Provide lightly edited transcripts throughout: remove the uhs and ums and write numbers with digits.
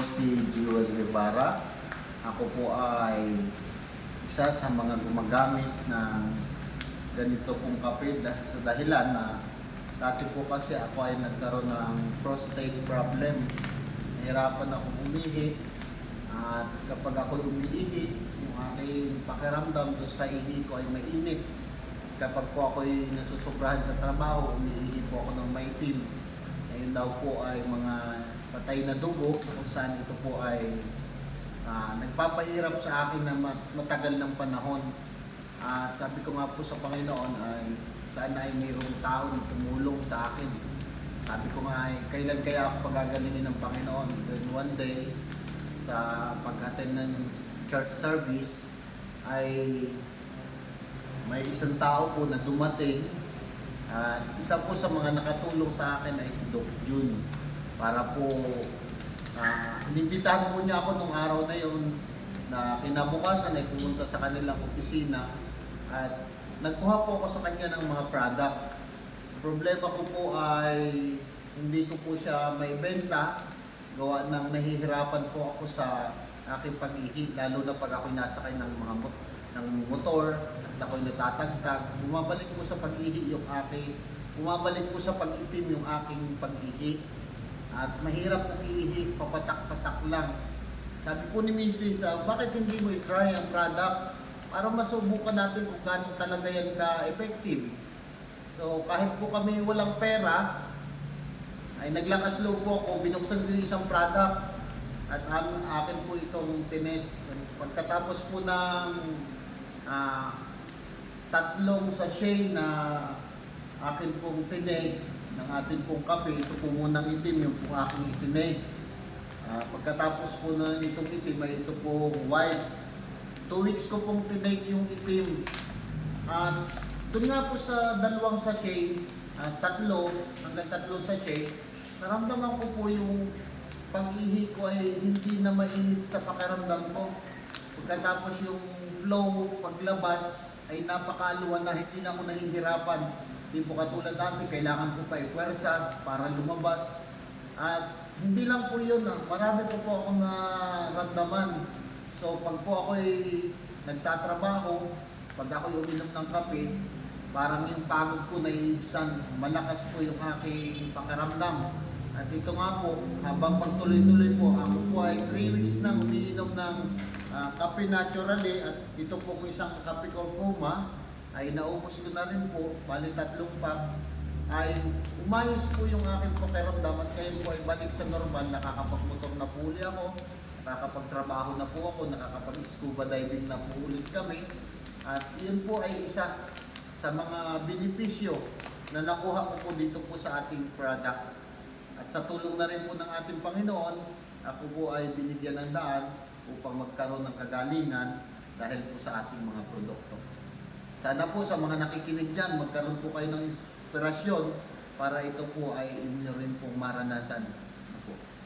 po si Jewel Guevara. Ako po ay isa sa mga gumagamit ng ganito pong kape sa dahilan na dati po kasi ako ay nagkaroon ng prostate problem. Nahirapan ako umihi at kapag ako umiihi, yung aking pakiramdam doon sa ihi ko ay mainit. Kapag po ako ay nasusobrahan sa trabaho, umiihi po ako ng maitim. Ngayon daw po ay mga patay na dugo kung saan ito po ay nagpapahirap sa akin na matagal ng panahon. At sabi ko nga po sa Panginoon ay sana ay mayroong tao na tumulong sa akin. Sabi ko nga ay kailan kaya ako pagagalingin ng Panginoon. Then one day sa pag-attend ng church service ay may isang tao po na dumating. Isa po sa mga nakatulong sa akin ay si Doc Jun. Para po, inimbitahan po niya ako nung araw na yun na kinabukasan ay pumunta sa kanilang opisina at nagkuha po ako sa kanya ng mga product. Problema ko po ay hindi ko po siya may benta gawa ng nahihirapan po ako sa aking pag-ihi, lalo na pag ako'y nasakay ng mga motor at ako'y natatagtag. Bumabalik po sa pag-ihi yung aking, bumabalik po sa pag-itim yung aking pag-ihi. At mahirap pong iihi, papatak-patak lang. Sabi po ni Mrs., bakit hindi mo i-try ang product para masubukan natin kung gaano talaga yan ka-effective. So kahit po kami walang pera, ay naglakas loob po ako, binuksan ko yung isang product at akin po itong tinest. Pagkatapos po ng 3 sachet na akin pong tinig, ng ating pong kape, ito po munang itim, yung pong aking itinig. Pagkatapos po na itong itim, ay ito po white. 2 weeks ko pong tinig yung itim. At doon nga po sa 2 sachet, 3 hanggang 3 sachet, naramdaman ko po yung pag-ihi ko ay hindi na mainit sa pakiramdam ko. Pagkatapos yung flow, paglabas, ay napakaluwan na, hindi na ako nahihirapan. Hindi po katulad dati, kailangan ko pa i-pwersa para lumabas. At hindi lang po yun, marami po akong naramdaman. So pag po ako'y nagtatrabaho, pag ako'y uminom ng kape, parang yung pagod ko naiibsan, malakas po yung aking pakiramdam. At ito nga po, habang pagtuloy-tuloy po, ako po ay 3 weeks na umiinom ng kape naturally at ito po isang kape kurkuma ay naubos ko na rin po, bali 3 pack, ay umayos po yung aking pakiramdam at ngayon po ay balik sa normal, nakakapagmotor na po ulit ako, nakakapagtrabaho na po ako, nakakapag-scuba diving na po ulit kami. At yun po ay isa sa mga benepisyo na nakuha ko po dito po sa ating product. At sa tulong na rin po ng ating Panginoon, ako po ay binigyan ng daan upang magkaroon ng kagalingan dahil po sa ating mga produkto. Sana po sa mga nakikinig dyan, magkaroon po kayo ng inspirasyon para ito po ay inyo rin pong maranasan.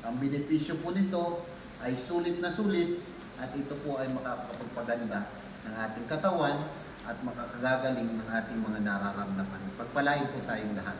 Ang benepisyo po nito ay sulit na sulit at ito po ay makakapagpaganda ng ating katawan at makakagagaling ng ating mga nararamdaman. Pagpalain po tayong lahat.